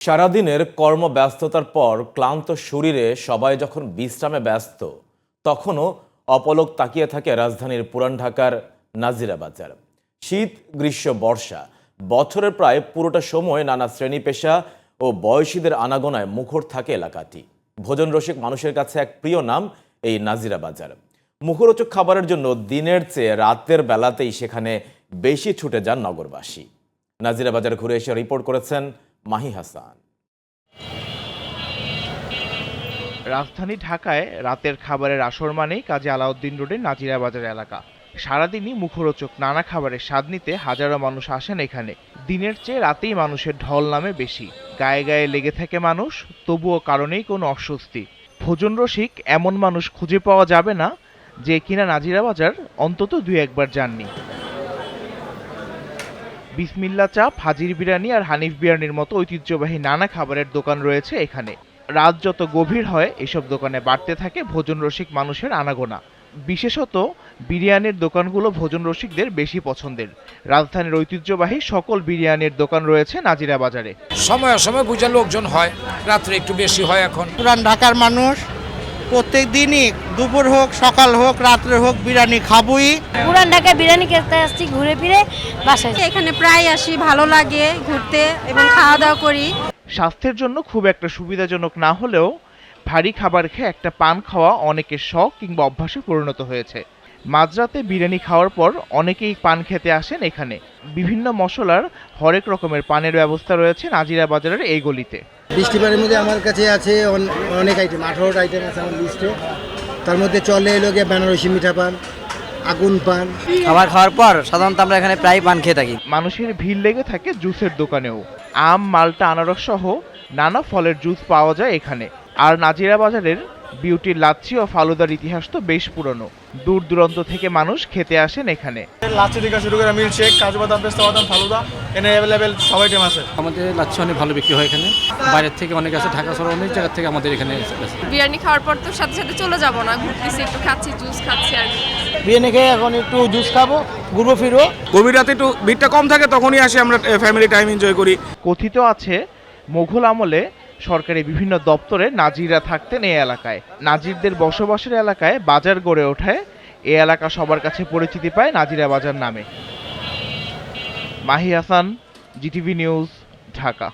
সারাদিনের কর্মব্যস্ততার পর ক্লান্ত শরীরে সবাই যখন বিশ্রামে ব্যস্ত, তখনও অপলক তাকিয়ে থাকে রাজধানীর পুরান ঢাকার নাজিরা বাজার। শীত, গ্রীষ্ম, বর্ষা, বছরের প্রায় পুরোটা সময় নানা শ্রেণী পেশা ও বয়সীদের আনাগোনায় মুখর থাকে এলাকাটি। ভোজন রসিক মানুষের কাছে এক প্রিয় নাম এই নাজিরা বাজার। মুখরোচক খাবারের জন্য দিনের চেয়ে রাতের বেলাতেই সেখানে বেশি ছুটে যান নগরবাসী। নাজিরা বাজার ঘুরে এসে রিপোর্ট করেছেন মাহি হাসান। রাজধানী ঢাকায় রাতের খাবারের আসর মানেই কাজী আলাউদ্দিন রোডের নাজিরা বাজার এলাকা। সারাদিনই মুখরোচক নানা খাবারের স্বাদ নিতে হাজারো মানুষ আসেন এখানে। দিনের চেয়ে রাতেই মানুষের ঢল নামে বেশি। গায়ে গায়ে লেগে থাকে মানুষ, তবুও কারণেই কোনো অস্বস্তি। ভোজন রসিক এমন মানুষ খুঁজে পাওয়া যাবে না যে কিনা নাজিরা বাজার অন্তত দুই একবার যাননি। বিসমিল্লা চাপ, হাজির বিরিয়ানি আর হানিফ বিরিয়ানির মতো ঐতিহ্যবাহী নানা খাবারের দোকান রয়েছে এখানে। রাত যত গভীর হয় এসব দোকানে বাড়তে থাকে ভোজন রসিক মানুষের আনাগোনা। বিশেষত বিরিয়ানির দোকানগুলো ভোজন রসিকদের বেশি পছন্দের। রাজধানীর ঐতিহ্যবাহী সকল বিরিয়ানির দোকান রয়েছে নাজিরা বাজারে। সময় সময় বুঝে লোকজন হয়, রাত্রে একটু বেশি হয়। এখন পুরান ঢাকার মানুষ প্রত্যেক দিনই দুপুর হোক, সকাল হোক, রাত্রে হোক বিরিয়ানি খাবই। পুরান ঢাকায় বিরিয়ানি খেতে আসছি, ঘুরে ফিরে বাসায় এখানে প্রায় আসি, ভালো লাগে ঘুরতে এবং খাওয়া দাওয়া করি। স্বাস্থ্যের জন্য খুব একটা সুবিধাজনক না হলেও ভারী খাবার খেয়ে একটা পান খাওয়া অনেকের শখ কিংবা অভ্যাসে পরিণত হয়েছে। মাঝরাতে বিরিয়ানি খাওয়ার পর অনেকেই পান খেতে আসেন এখানে। বিভিন্ন মশলার হরেক রকমের পানের ব্যবস্থা রয়েছে নাজিরা বাজারের এই গলিতে। বৃষ্টিবারের মধ্যে আমার কাছে আছে অনেক আইটেম, 18টা আইটেম আছে আমার লিস্টে। তার মধ্যে চলে এলো গিয়ে বেনারসি মিঠা পান, আগুন পান। খাবার খাওয়ার পর সাধারণত আমরা এখানে প্রায় পান খেয়ে থাকি। মানুষের ভিড় লেগে থাকে জুসের দোকানেও। আম, মাল্টা, আনারস সহ নানা ফলের জুস পাওয়া যায় এখানে। আর নাজিরা বাজারের বিউটির লাচ্ছি ও ফালুদার ইতিহাস তো বেশ পুরনো। দূর দূরান্ত থেকে মানুষ খেতে আসেন এখানে। লাচ্ছি থেকে শুরু করে মিল্কশেক, কাজু বাদাম, পেস্তা বাদাম, ফালুদা এখানে অ্যাভেলেবেল সব আইটেম আছে। আমাদের লাচ্ছি অনেক ভালো বিক্রি হয় এখানে। বাইরের থেকে অনেক আছে, ঢাকা শহর অনেক জায়গা থেকে আমাদের এখানে আছে। বিরিয়ানি খাওয়ার পর তো সাথে সাথে চলে যাব না, ঘুরতেছি, একটু খাচ্ছি, জুস খাচ্ছি। আর বিরিয়ানি খেয়ে এখন একটু জুস খাবো, ঘুরবো ফিরবো। গভীর রাতে একটু ভিড়টা কম থাকে, তখনই আসি আমরা, ফ্যামিলি টাইম এনজয় করি। কথিত আছে মোঘল আমলে সরকারি বিভিন্ন দপ্তরে নাজিরা থাকতেন এই এলাকায়। নাজিরদের বসবাসের এলাকায় বাজার গড়ে ওঠায় এই এলাকা সবার কাছে পরিচিতি পায় নাজিরা বাজার নামে। Mahi Hasan, GTV news, Dhaka.